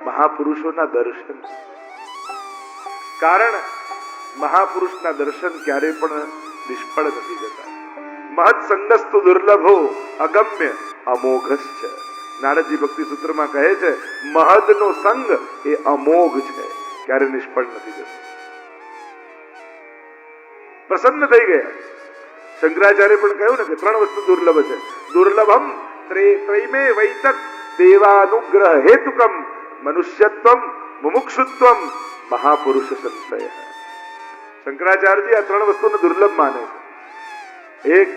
મહાપુરુષોના દર્શન. કારણ મહાપુરુષના દર્શન ક્યારે પણ નિષ્ફળ નથી જતા. મહત સંગસ્તુ દુર્લભો અગમ્ય અમોઘશ્ચ. નારદજી ભક્તિ સૂત્રમાં કહે છે મહદનો સંગ એ અમોઘ છે, ક્યારે નિષ્ફળ નથી જતો. પ્રસન્ન થઈ ગયા. શંકરાચાર્ય પણ કહ્યું ને કે 3 વસ્તુ દુર્લભ છે. દુર્લભમ ત્રૈમે વૈતત દેવાનુગ્રહ હેતુકમ મનુષ્યત્વમ મુમુક્ષુત્વમ મહાપુરુષ સંશય. શંકરાચાર્યજી આ 3 વસ્તુને દુર્લભ માને છે. એક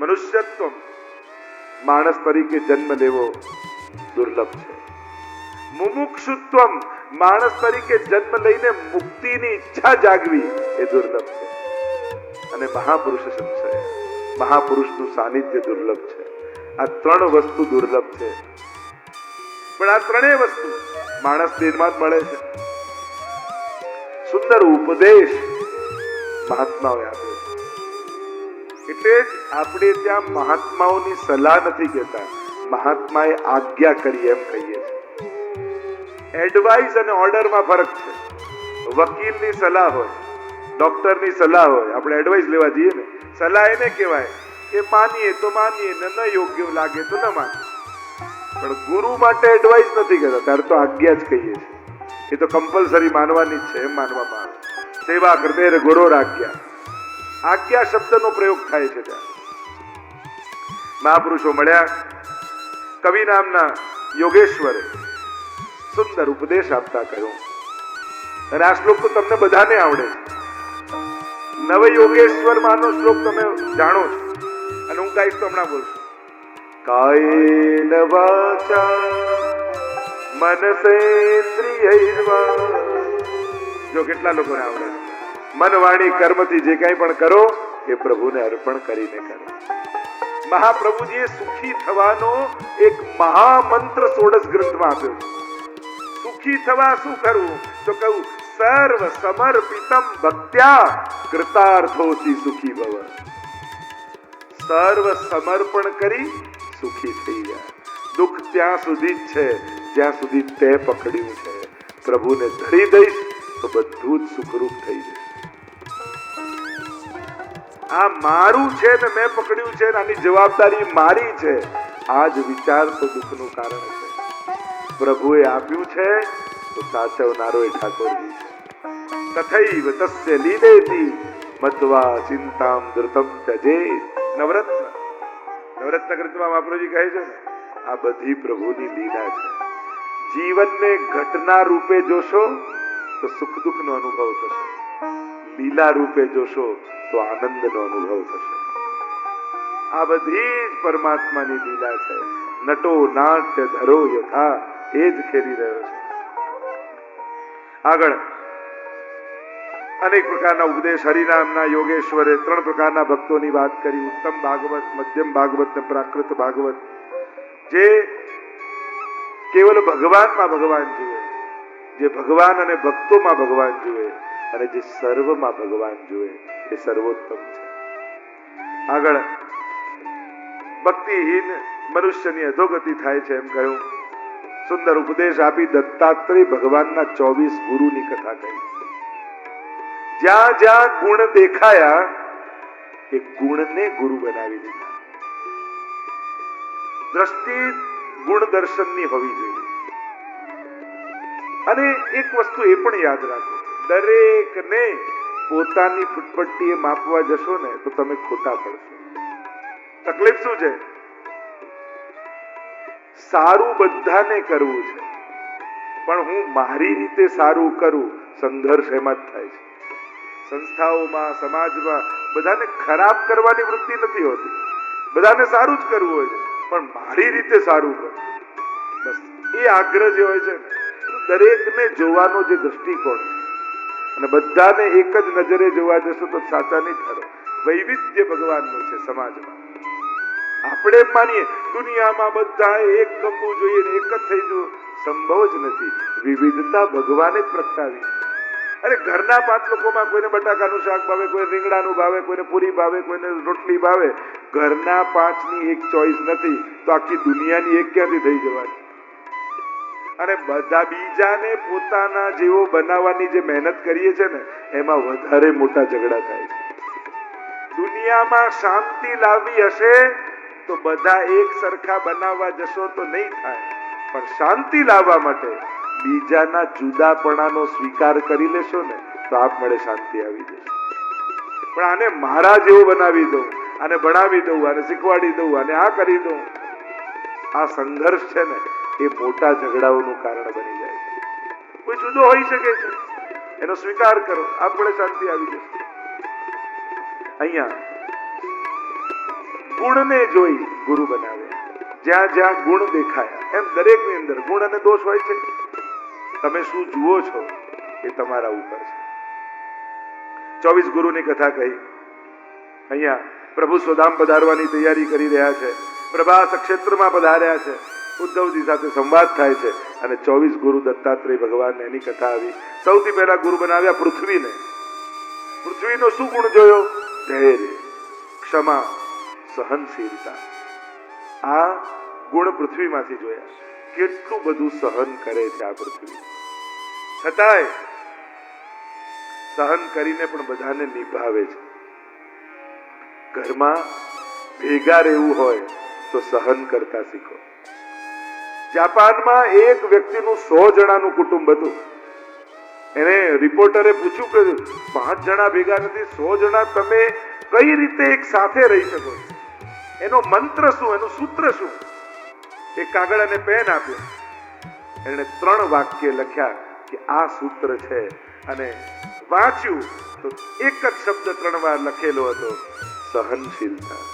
મનુષ્યત્વ, માણસ તરીકે જન્મ લેવો દુર્લભ છે. મુમુક્ષુત્વમ, માણસ તરીકે જન્મ લઈને મુક્તિની ઈચ્છા જાગવી એ દુર્લભ છે. અને મહાપુરુષ સંશય, મહાપુરુષનું સાનિધ્ય દુર્લભ છે. આ 3 વસ્તુ દુર્લભ છે. પણ આ 3 વસ્તુ માણસ દેહમાં જ મળે છે. સુંદર ઉપદેશ મહાત્માઓએ આપ્યો. એટલે જ આપણે ત્યાં મહાત્માઓની સલાહ નથી કહેતા, મહાત્માએ આજ્ઞા કરી એમ કહીએ છીએ. એડવાઇસ અને ઓર્ડરમાં ફરક છે. વકીલની સલાહ હોય, ડોક્ટરની સલાહ હોય, આપણે એડવાઇસ લેવા જઈએ ને, સલાહ એને કહેવાય કે માનીએ તો માનીએ ને ન યોગ્ય લાગે તો ન માનીએ. પણ ગુરુ માટે એડવાઇસ નથી કહેતા, ત્યારે તો આજ્ઞા જ કહીએ છીએ. એ તો કમ્પલસરી માનવાની જ છે એમ માનવામાં આવે. સેવા કરતે ગુરુ આજ્ઞા, આજ્ઞા શબ્દનો પ્રયોગ થાય છે ત્યાં. મહાપુરુષો મળ્યા. કવિ નામના યોગેશ્વરે સુંદર ઉપદેશ આપતા કહ્યું, અને આ શ્લોક તો તમને બધાને આવડે છે. નવ યોગેશ્વર માનો શ્લોક તમે જાણો છો, અને હું કહીશ તો હમણાં બોલશું. કાયેન વાચા મનસેન્દ્રિયૈર્વા. જો કેટલા લોકોને આવડે છે. મન વાણી કર્મથી જે કંઈ પણ કરો એ પ્રભુને અર્પણ કરીને કરો. મહાપ્રભુજીએ સુખી થવાનો એક મહામંત્ર 16 ગ્રંથમાં આપ્યો છે. સુખી થવા શું કરવું તો કહું, સર્વ સમર્પિતમ ભક્ત્યા કૃતાર્થોસી સુખી ભવ. સર્વ સમર્પણ કરી સુખી થઈ જાય. દુઃખ ત્યાં સુધી જ છે જ્યાં સુધી તે પકડ્યું છે. પ્રભુને ધરી દઈશ તો બધું જ સુખરૂપ થઈ જશે. આ મારું છે ને મેં પકડ્યું છે, આની જવાબદારી મારી છે, આ જ વિચાર તો દુઃખનું કારણ છે. પ્રભુએ આપ્યું છે તો સાચવનારો એ ઠાકોરજી છે. તથૈવ તસ્ય લીલેતી મત્વા ચિંતામ ધૃતમ ત્યજેત. નવરત્ન ગ્રંથમાં મહાપ્રભુજી કહે છે ને, આ બધી પ્રભુની લીલા છે. જીવનને ઘટના રૂપે જોશો તો સુખ દુઃખનો અનુભવ થશે, લીલા રૂપે જોશો તો આનંદનો અનુભવ થશે. આ બધી જ પરમાત્માની લીલા છે. નટો નાટ્ય ધરો યથા, એ જ ખેલી રહ્યો છે. આગળ અનેક પ્રકારના ઉપદેશ હરિનામના યોગેશ્વરે 3 પ્રકારના ભક્તોની વાત કરી. ઉત્તમ ભાગવત, મધ્યમ ભાગવત ને પ્રાકૃત ભાગવત. જે કેવલ ભગવાનમાં ભગવાન જુએ, જે ભગવાન અને ભક્તોમાં ભગવાન જુએ, અને જે સર્વમાં ભગવાન જુએ એ સર્વોત્તમ છે. આગળ ભક્તિહીન મનુષ્યની અધોગતિ થાય છે એમ કહ્યું. સુંદર ઉપદેશ આપી. દત્તાત્રેય ભગવાનના 24 ગુરુની કથા કહી. જ્યાં જ્યાં ગુણ દેખાયા એ ગુણને ગુરુ બનાવી દીધા. દ્રષ્ટિ ગુણ દર્શનની હોવી જોઈએ. અને એક વસ્તુ એ પણ યાદ રાખો, દરેકને પોતાની ફૂટપટ્ટીએ માપવા જશો ને તો તમે ખોટા પડશો. તકલીફ શું છે? સારું બધાને કરવું છે, પણ હું મારી રીતે સારું કરું, સંઘર્ષ એમાં જ થાય છે. સંસ્થાઓમાં, સમાજમાં બધાને ખરાબ કરવાની વૃત્તિ નથી હોતી. બધાને સારું જ કરવું હોય છે, પણ મારી રીતે સારું કરું. બસ એ આગ્રહ જે હોય છે, દરેકને જોવાનો જે દ્રષ્ટિકોણ છે, અને બધાને એક જ નજરે જોવા જશો તો સાચા નહીં ઠરો. વૈવિધ્ય ભગવાનનું છે સમાજમાં. આપણે માનીએ દુનિયામાં બધા એક ગમવું જોઈએ, એક જ થઈ જવું, સંભવ જ નથી. વિવિધતા ભગવાને જ પ્રગટાવી. અરે ઘરના 5 લોકોમાં કોઈને બટાકાનું શાક ભાવે, કોઈ રીંગણાનું ભાવે, કોઈને પૂરી ભાવે, કોઈને રોટલી ભાવે. ઘરના 5ની એક ચોઈસ નથી તો આખી દુનિયાની એક ક્યાંથી થઈ જવાની? અને બધા બીજાને પોતાના જેવો બનાવવાની જે મહેનત કરીએ છે ને એમાં વધારે મોટા ઝઘડા થાય છે. દુનિયામાં શાંતિ લાવવી હશે તો બધા એક સરખા બનાવવા જશો તો નહીં થાય, પણ શાંતિ લાવવા માટે બીજાના જુદાપણાનો સ્વીકાર કરી લેશો ને તો આપમેળે શાંતિ આવી જશે. પણ આને મારા જેવો બનાવી દઉં, આને ભણાવી દઉં, આને શીખવાડી દઉં, આને આ કરી દઉં, આ સંઘર્ષ છે ને એ મોટા ઝઘડાઓનું કારણ બની જાય છે. કોઈ જુદો હોઈ શકે છે, એનો સ્વીકાર કરો, આપમેળે શાંતિ આવી જશે. અહીંયા ગુણને જોઈ ગુરુ બનાવ્યા. જ્યાં જ્યાં ગુણ દેખાયા, એમ દરેકની અંદર ગુણ અને દોષ હોય છે. તમે શું જુઓ છો એ તમારા ઉપર છે. 24 ગુરુની કથા કહી. અહીંયા પ્રભુ સ્વધામ પધારવાની તૈયારી કરી રહ્યા છે. પ્રભાસ ક્ષેત્રમાં પધાર્યા છે. ઉદ્ધવજી સાથે સંવાદ થાય છે અને 24 ગુરુ દત્તાત્રેય ભગવાન એની કથા આવી. સૌથી પહેલા ગુરુ બનાવ્યા પૃથ્વીને. પૃથ્વીનો શું ગુણ જોયો? ધૈર્ય, ક્ષમા, સહનશીલતા. આ ગુણ પૃથ્વીમાંથી જોયા. કેટલું બધું સહન કરે છે આ પૃથ્વી, છતાંય સહન કરીને પણ બધાને નિભાવે છે. ઘરમાં ભેગા રહેવું હોય તો સહન કરતા શીખો. જાપાનમાં એક વ્યક્તિનું 100 જણાનું કુટુંબ હતું. એને રિપોર્ટરે પૂછ્યું કે 5 જણા ભેગા નથી, 100 જણા તમે કઈ રીતે એક સાથે રહી શકો? એનો મંત્ર શું, એનું સૂત્ર શું? એક કાગળ અને પેન આપ્યો. એને 3 વાક્ય લખ્યા કે આ સૂત્ર છે, અને વાંચ્યું તો એક જ શબ્દ 3 વાર લખેલો હતો, સહનશીલતા,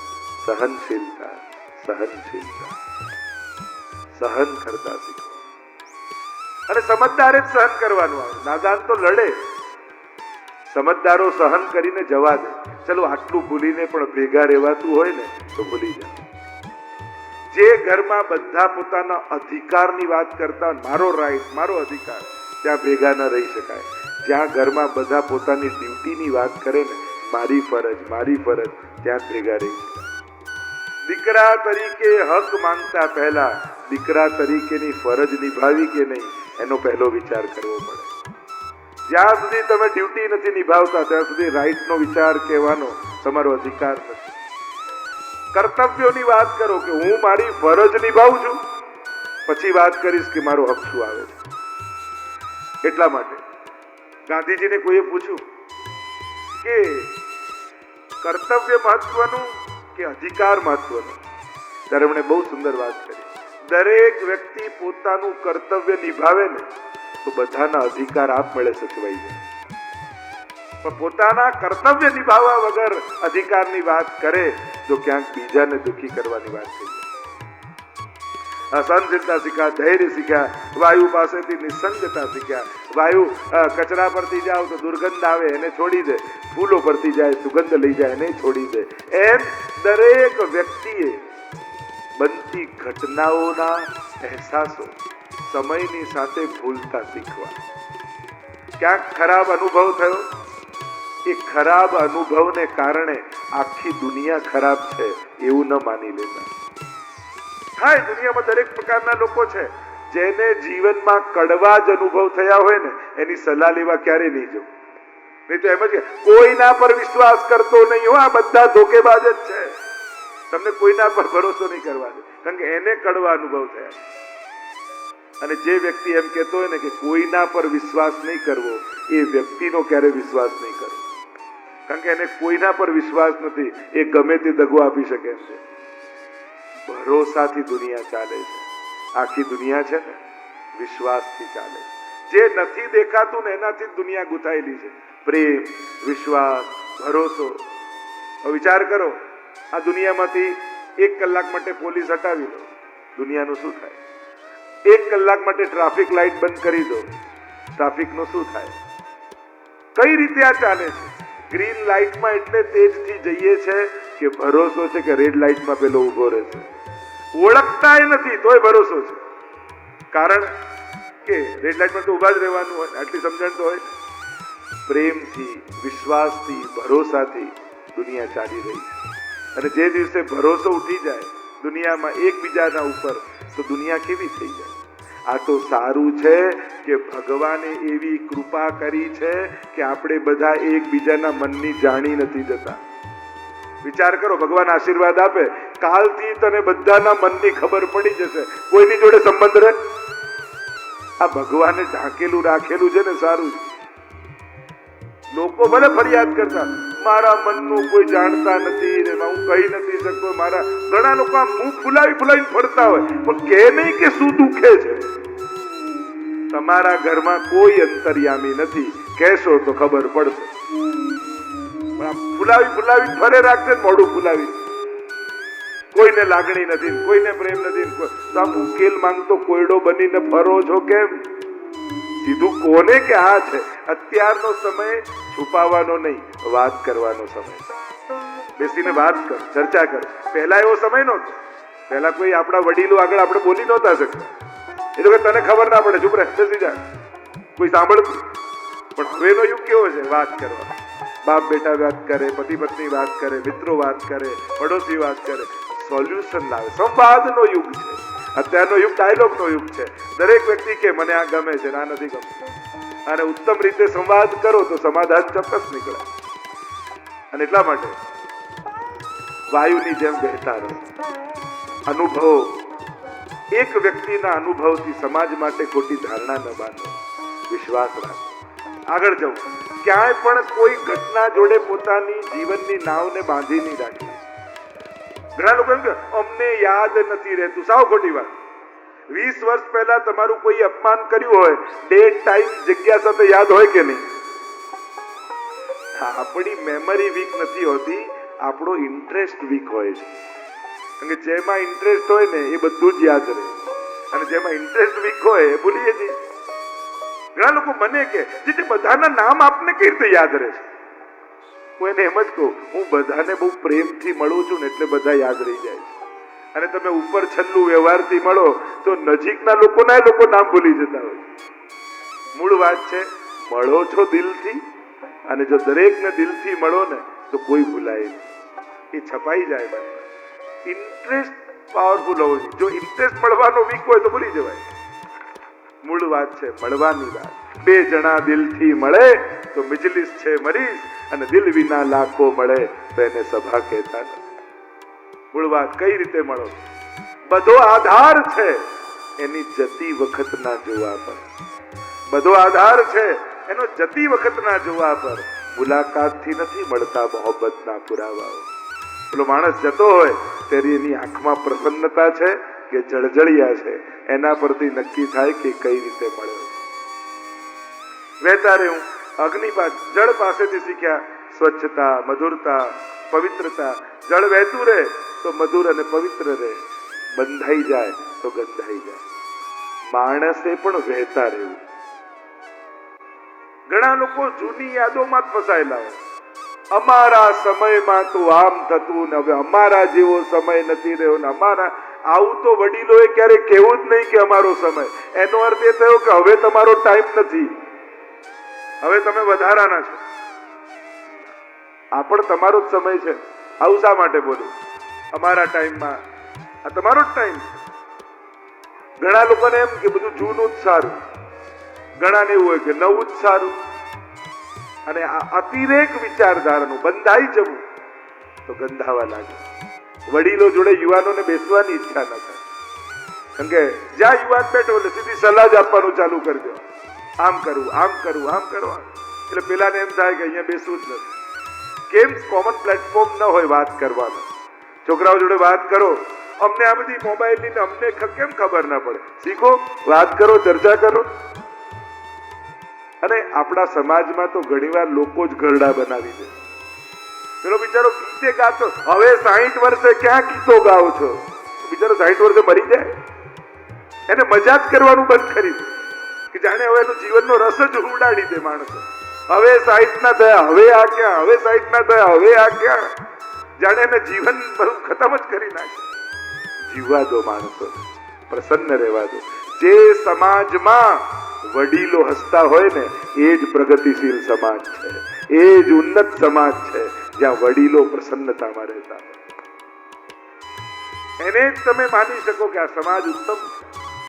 સહનશીલતા, સહનશીલતા. સહન કરતા શીખો. અને સમજદારે જ સહન કરવાનું આવે. નાદાન તો લડે. સમજદારો સહન કરીને જવા દે. ચલો આટલું ભૂલીને પણ ભેગા રહેવાતું હોય ને તો ભૂલી જાય. જે ઘરમાં બધા પોતાના અધિકારની વાત કરતા, મારો રાઈટ, મારો અધિકાર, ત્યાં ભેગા ન રહી શકાય. જ્યાં ઘરમાં બધા પોતાની ડ્યુટીની વાત કરે ને, મારી ફરજ, મારી ફરજ, ત્યાં ભેગા રહી શકાય. દીકરા તરીકે હક માંગતા પહેલા દીકરા તરીકેની ફરજ નિભાવી કે નહીં એનો પહેલો વિચાર કરવો પડે. જ્યાં સુધી તમે ડ્યુટી નથી નિભાવતા ત્યાં સુધી રાઈટનો વિચાર કહેવાનો તમારો અધિકાર નથી. કર્તવ્યોની વાત કરો કે હું મારી ફરજ નિભાવું છું, પછી વાત કરીશ કે મારો હક શું આવે છે. એટલા માટે ગાંધીજીને કોઈએ પૂછ્યું કે કર્તવ્ય મહત્વનું કે અધિકાર મહત્વનું, ત્યારે એમણે બહુ સુંદર વાત કરી. દરેક વ્યક્તિ પોતાનું કર્તવ્ય નિભાવે ને તો બધાના અધિકાર આપમેળે સચવાઈ જાય. પણ પોતાના કર્તવ્ય નિભાવવા વગર અધિકારની વાત કરે તો ક્યાંક બીજાને દુઃખી કરવાની વાત થઈ જાય. સહનશીલતા શીખ્યા, ધૈર્ય શીખ્યા, વાયુ પાસેથી નિસંગતા શીખ્યા. વાયુ કચરા પરથી જાવ તો દુર્ગંધ આવે એને છોડી દે, ફૂલો પરથી જાય સુગંધ લઈ જાય એને છોડી દે. એમ દરેક વ્યક્તિએ બનતી ઘટનાઓના અહેસાસો સમયની સાથે ભૂલતા શીખવા. ક્યાંક ખરાબ અનુભવ થયો, એ ખરાબ અનુભવને કારણે આખી દુનિયા ખરાબ છે એવું ન માની લેતા. હા, દુનિયામાં દરેક પ્રકારના લોકો છે. જેને જીવનમાં કડવા જ અનુભવ થયા હોય ને એની સલાહ લેવા ક્યારે નહીં જવું. નહીં તો એમ જ કોઈના પર વિશ્વાસ કરતો નહીં હો, આ બધા ધોકેબાજ જ છે. તમને કોઈના પર ભરોસો નહીં કરવાનો, કારણ કે એને કડવા અનુભવ થયા. અને જે વ્યક્તિ એમ કહેતો હોય ને કે કોઈના પર વિશ્વાસ નહીં કરવો, એ વ્યક્તિનો ક્યારે વિશ્વાસ નહીં કરવો, કારણ કે એને કોઈના પર વિશ્વાસ નથી. એ ગમે તે દગો આપી શકે છે. ભરોસાથી દુનિયા ચાલે છે. આખી દુનિયા છે ને વિશ્વાસથી ચાલે છે. જે નથી દેખાતું ને એનાથી દુનિયા ગુથાયેલી છે. પ્રેમ, વિશ્વાસ, ભરોસો. વિચાર કરો, આ દુનિયામાંથી 1 કલાક માટે પોલીસ હટાવી દો, દુનિયાનું શું થાય? 1 કલાક માટે ટ્રાફિક લાઈટ બંધ કરી દો, ટ્રાફિકનું શું થાય? કઈ રીતે આ ચાલે છે? ગ્રીન લાઈટમાં એટલે તેજથી જઈએ છે કે ભરોસો છે કે રેડ લાઈટમાં પેલો ઉભો રહેશે. ઓળખતાય નથી તોય ભરોસો છે, કારણ કે રેડ લાઈટમાં તો ઉભા જ રહેવાનું હોય. આટલી સમજણ તો હોય. પ્રેમથી, વિશ્વાસથી, ભરોસાથી દુનિયા ચાલી રહી છે. અને જે દિવસે ભરોસો ઉઠી જાય દુનિયામાં એકબીજાના ઉપર, તો દુનિયા કેવી થઈ જાય? આ તો સારું છે કે ભગવાને એવી કૃપા કરી છે કે આપણે બધા એકબીજાના મનની જાણી નથી જતા. વિચાર કરો, ભગવાન આશીર્વાદ આપે, કાલથી તને બધાના મનની ખબર પડી જશે, કોઈની જોડે સંબંધ રહે. આ ભગવાને ઢાંકેલું રાખેલું છે ને, સારું. લોકો ભલે ફરિયાદ કરતા, મારા મનનું કોઈ જાણતા નથી ને હું કહી નથી શકતો. મારા ઘણા લોકો આમ મુંહ ફૂલાવી ફરતા હોય, પણ કે નહીં કે શું દુખે છે. તમારા ઘરમાં કોઈ અંતર્યામી નથી, કહેશો તો ખબર પડશે. પણ આમ ફૂલાવી ફરે રાખશે, મોઢું ફૂલાવી. કોઈને લાગણી નથી, કોઈને પ્રેમ નથી, તો આમ ઉકેલ માંગતો કોયડો બનીને ફરો છો કેમ? સીધું કોને કે આ છે. અત્યારનો સમય છુપાવવાનો નહીં, વાત કરવાનો સમય. બેસીને વાત કર, ચર્ચા કર. પહેલા એવો સમય નહોતો. પહેલા કોઈ આપણા વડીલો આગળ આપણે બોલી નહોતા શકતા. એ તો કે તને ખબર ના પડે, ચૂપ રહે, બેસી જા, કોઈ સાંભળતું. પણ હવેનો યુગ કેવો છે? વાત કરવા. બાપ બેટા વાત કરે, પતિ પત્ની વાત કરે, મિત્રો વાત કરે, પડોશી વાત કરે, સોલ્યુશન લાવે. સંવાદનો યુગ છે. અત્યારનો યુગ ડાયલોગનો યુગ છે. દરેક વ્યક્તિ કે મને આ ગમે છે, આ નથી ગમતું. અને ઉત્તમ રીતે સંવાદ કરો તો સમાધાન ચોક્કસ નીકળે. અને એટલા માટે વાયુની જેમ વહેતા રહો. અનુભવો, એક વ્યક્તિના અનુભવથી સમાજ માટે ખોટી ધારણા ન બાંધો, વિશ્વાસ રાખો, આગળ જવું. ક્યાંય પણ કોઈ ઘટના જોડે પોતાની જીવનની નાવને બાંધી નહીં રાખી. ઘણા લોકો એમ કે અમને યાદ નથી રહેતું. સાવ ખોટી વાત. 20 વર્ષ પહેલા તમારું કોઈ અપમાન કર્યું હોય, ડેટ, ટાઈમ, જગ્યા સાથે યાદ હોય કે નહીં? આપણી મેમરી વીક નથી હોતી, આપણો ઇન્ટરેસ્ટ વીક હોય છે. કારણ કે જેમાં ઇન્ટરેસ્ટ હોય ને એ બધું જ યાદ રહે, અને જેમાં ઇન્ટરેસ્ટ વીક હોય એ ભૂલીએ છીએ. ઘણા લોકો મને કે જે બધાના નામ આપને કઈ રીતે યાદ રહે છે? હું એને એમ જ કહું, હું બધાને બહુ પ્રેમથી મળું છું ને એટલે બધા યાદ રહી જાય છે. અને તમે ઉપર છલ્લું વ્યવહારથી મળો તો નજીકના લોકોના લોકો નામ ભૂલી જતા હોય. મૂળ વાત છે, મળો છો દિલથી, અને જો દરેકને દિલથી મળો ને તો કોઈ ભૂલાય નહીં, એ છપાઈ જાય. મને ઇન્ટરેસ્ટ પાવરફુલ હોવો જોઈએ. જો ઇન્ટરેસ્ટ મળવાનો વીક હોય તો ભૂલી જવાય. મૂળ વાત છે મળવાની વાત. બે જણા દિલથી મળે તો મિજલિસ છે મરીઝ, અને દિલ વિના લાખો મળે તો એને સભા કહેતા નથી. મૂળ વાત કઈ રીતે મળો? બધો આધાર છે એની જતી વખતના જોવા પર. બધો આધાર છે એનો જતી વખતના જોવા પર. મુલાકાતથી નથી મળતા મોહબ્બતના પુરાવાઓ. પેલો માણસ જતો હોય ત્યારે એની આંખમાં પ્રસન્નતા છે કે જળજળિયા છે, એના પરથી નક્કી થાય કે કઈ રીતે મળ્યો. વહેતા રહેવું. અગ્નિપાત જળ પાસેથી શીખ્યા સ્વચ્છતા, મધુરતા, પવિત્રતા. જળ વહેતું રહે તો મધુર અને પવિત્ર રહે, બંધાઈ જાય તો ગંધાઈ જાય. માણસે પણ વહેતા રહેવું. ઘણા લોકો જૂની યાદોમાં જ ફસાયેલા હોય. અમારા સમયમાં તો આમ થતું ને હવે અમારા જેવો સમય નથી રહ્યો ને અમારા. આવું તો વડીલોએ ક્યારે કહેવું જ નહીં કે અમારો સમય. એનો અર્થ એ થયો કે હવે તમારો ટાઈમ નથી, હવે તમે વધારાના છો. આ પણ તમારો જ સમય છે. આવું શા માટે બોલું? અમારા ટાઈમમાં, આ તમારો જ ટાઈમ. ઘણા લોકોને એમ કે બધું જૂનું જ સારું, ઘણાને એવું હોય કે નવું જ સારું. અને આ અતિરેક વિચારધારાનું બંધાઈ જવું તો ગંધાવા લાગે. વડીલો જોડે યુવાનોને બેસવાની ઈચ્છા ન થાય. કારણ કે જ્યાં યુવાન બેઠો એટલે સીધી સલાહ જ આપવાનું ચાલુ કરી દો. આમ કરવું, આમ કરવું, આમ કરવા. એટલે પેલાને એમ થાય કે અહીંયા બેસવું જ નથી. કેમ? કોમન પ્લેટફોર્મ ન હોય વાત કરવાનો. છોકરાઓ જોડે વાત કરો. અમને આ બધી મોબાઈલની અમને કેમ ખબર ના પડે? શીખો, વાત કરો, ચર્ચા કરો. અને આપણા સમાજમાં તો ઘણીવાર લોકો જ ઘરડા બનાવી દે. પેલો બિચારો ગીતે ગાતો, હવે 60 વર્ષે ક્યાં ગીતો ગાઓ છો? બિચારો 60 વર્ષે મરી જાય. એને મજા જ કરવાનું બંધ કરી દે કે જાણે હવે એનું જીવનનો રસ જ ઉડાડી દે માણસો. હવે 60 ના થયા, હવે આ ક્યાં? હવે 60 ના થયા, હવે આ ક્યાં? જાણે એને જીવન બધું ખતમ જ કરી નાખે. જીવવા દો માણસો, પ્રસન્ન રહેવા દો. જે સમાજમાં વડીલો હસતા હોય ને એ જ પ્રગતિશીલ સમાજ છે, એ જ ઉન્નત સમાજ છે, જ્યાં વડીલો પ્રસન્નતામાં રહેતા હોય. એને જ તમે માની શકો કે આ સમાજ ઉત્તમ છે.